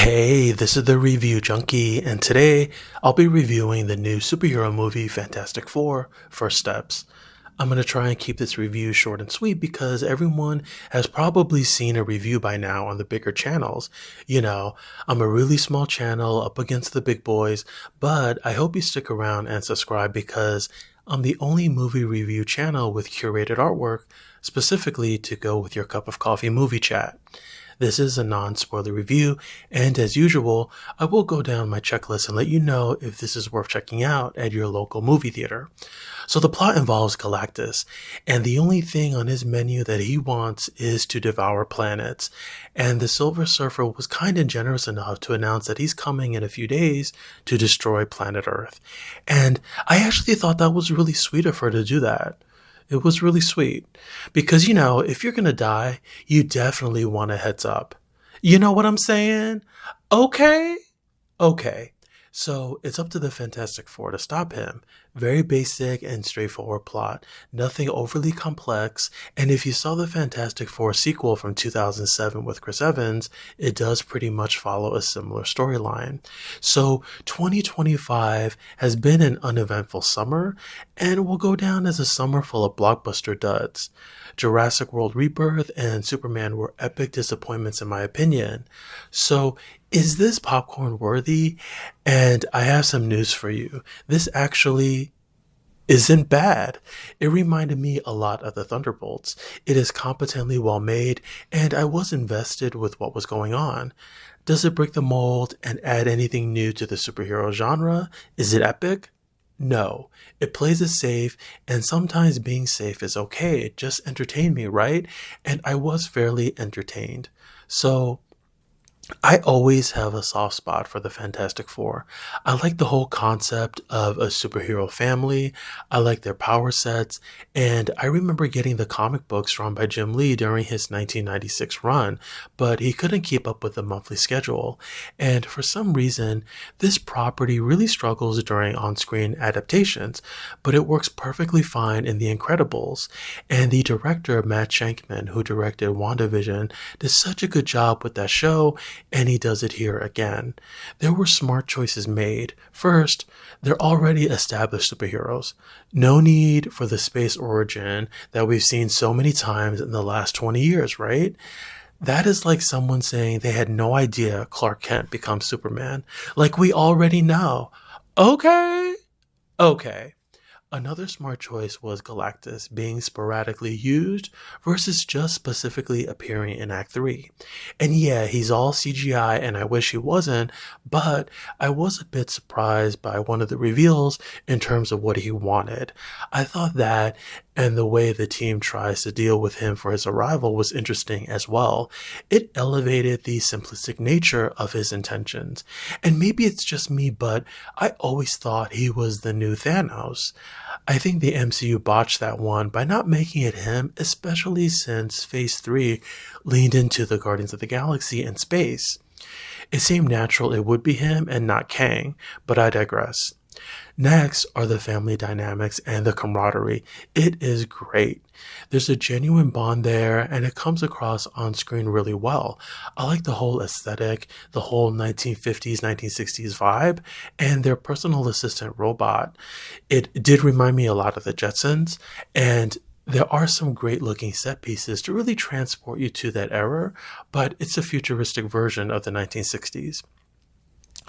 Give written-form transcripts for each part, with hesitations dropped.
Hey, this is the Review Junkie, and today I'll be reviewing the new superhero movie Fantastic Four: First Steps. I'm going to try and keep this review short and sweet because everyone has probably seen a review by now on the bigger channels. I'm a really small channel up against the big boys, but I hope you stick around and subscribe because I'm the only movie review channel with curated artwork specifically to go with your cup of coffee movie chat. This is a non-spoiler review, and as usual, I will go down my checklist and let you know if this is worth checking out at your local movie theater. So the plot involves Galactus, and the only thing on his menu that he wants is to devour planets. And the Silver Surfer was kind of generous enough to announce that he's coming in a few days to destroy planet Earth. And I actually thought that was really sweet of her to do that. It was really sweet because, if you're going to die, you definitely want a heads up. You know what I'm saying? Okay. So it's up to the Fantastic Four to stop him. Very basic and straightforward plot. Nothing overly complex. And if you saw the Fantastic Four sequel from 2007 with Chris Evans, it does pretty much follow a similar storyline. So 2025 has been an uneventful summer and will go down as a summer full of blockbuster duds. Jurassic World Rebirth and Superman were epic disappointments in my opinion. So is this popcorn worthy? And I have some news for you. This actually isn't bad. It reminded me a lot of the Thunderbolts. It is competently well made, and I was invested with what was going on. Does it break the mold and add anything new to the superhero genre? Is it epic? No. It plays it safe, and sometimes being safe is okay. It just entertained me, right? And I was fairly entertained. So I always have a soft spot for the Fantastic Four. I like the whole concept of a superhero family. I like their power sets. And I remember getting the comic books drawn by Jim Lee during his 1996 run, but he couldn't keep up with the monthly schedule. And for some reason, this property really struggles during on-screen adaptations, but it works perfectly fine in The Incredibles. And the director, Matt Shankman, who directed WandaVision, did such a good job with that show, and he does it here again. There were smart choices made. First, they're already established superheroes. No need for the space origin that we've seen so many times in the last 20 years, right? That is like someone saying they had no idea Clark Kent becomes Superman. Like we already know. Okay. Another smart choice was Galactus being sporadically used versus just specifically appearing in Act 3. And yeah, he's all CGI and I wish he wasn't, but I was a bit surprised by one of the reveals in terms of what he wanted. I thought that and the way the team tries to deal with him for his arrival was interesting as well. It elevated the simplistic nature of his intentions. And maybe it's just me, but I always thought he was the new Thanos. I think the MCU botched that one by not making it him, especially since Phase 3 leaned into the Guardians of the Galaxy and space. It seemed natural it would be him and not Kang, but I digress. Next are the family dynamics and the camaraderie. It is great. There's a genuine bond there and it comes across on screen really well. I like the whole aesthetic, the whole 1950s, 1960s vibe, and their personal assistant robot. It did remind me a lot of the Jetsons, and there are some great looking set pieces to really transport you to that era, but it's a futuristic version of the 1960s.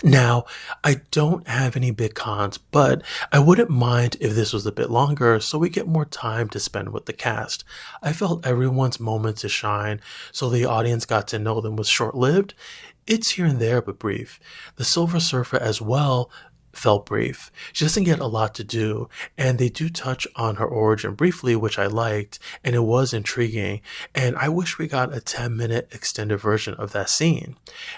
Now, I don't have any big cons, but I wouldn't mind if this was a bit longer so we get more time to spend with the cast. I felt everyone's moment to shine, so the audience got to know them was short-lived. It's here and there, but brief. The Silver Surfer as well felt brief. She doesn't get a lot to do, and they do touch on her origin briefly, which I liked, and it was intriguing, and I wish we got a 10-minute extended version of that scene.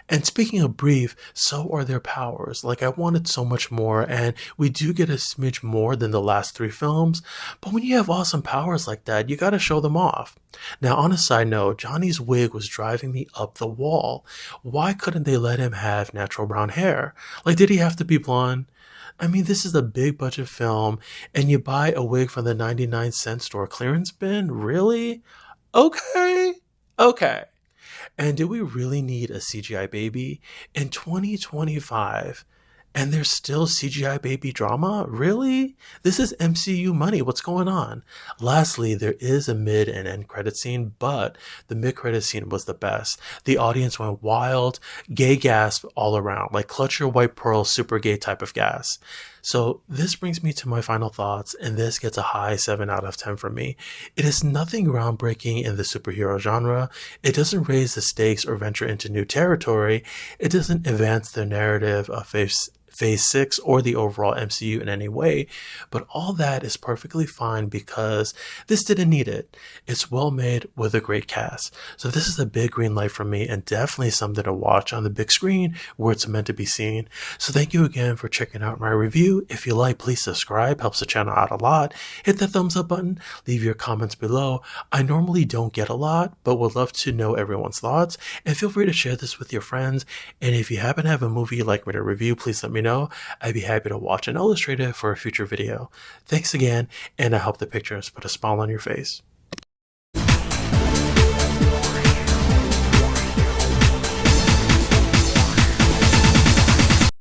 And speaking of brief, so are their powers. Like, I wanted so much more, and we do get a smidge more than the last 3 films, but when you have awesome powers like that, you gotta show them off. Now, on a side note, Johnny's wig was driving me up the wall. Why couldn't they let him have natural brown hair? Like, did he have to be blonde? I mean, this is a big budget film, and you buy a wig from the 99-cent store clearance bin? Really? Okay. And do we really need a CGI baby in 2025? And there's still CGI baby drama? Really? This is MCU money. What's going on? Lastly, there is a mid and end credit scene, but the mid credit scene was the best. The audience went wild, gay gasp all around, like clutch your white pearl, super gay type of gas. So this brings me to my final thoughts, and this gets a high 7 out of 10 from me. It is nothing groundbreaking in the superhero genre. It doesn't raise the stakes or venture into new territory. It doesn't advance the narrative of Phase 6 or the overall MCU in any way, but all that is perfectly fine because this didn't need it. It's well made with a great cast. So this is a big green light for me and definitely something to watch on the big screen where it's meant to be seen. So thank you again for checking out my review. If you like, please subscribe, helps the channel out a lot. Hit that thumbs up button, leave your comments below. I normally don't get a lot, but would love to know everyone's thoughts, and feel free to share this with your friends. And if you happen to have a movie you'd like me to review, please let me know. I'd be happy to watch and illustrate it for a future video. Thanks again, and I hope the pictures put a smile on your face.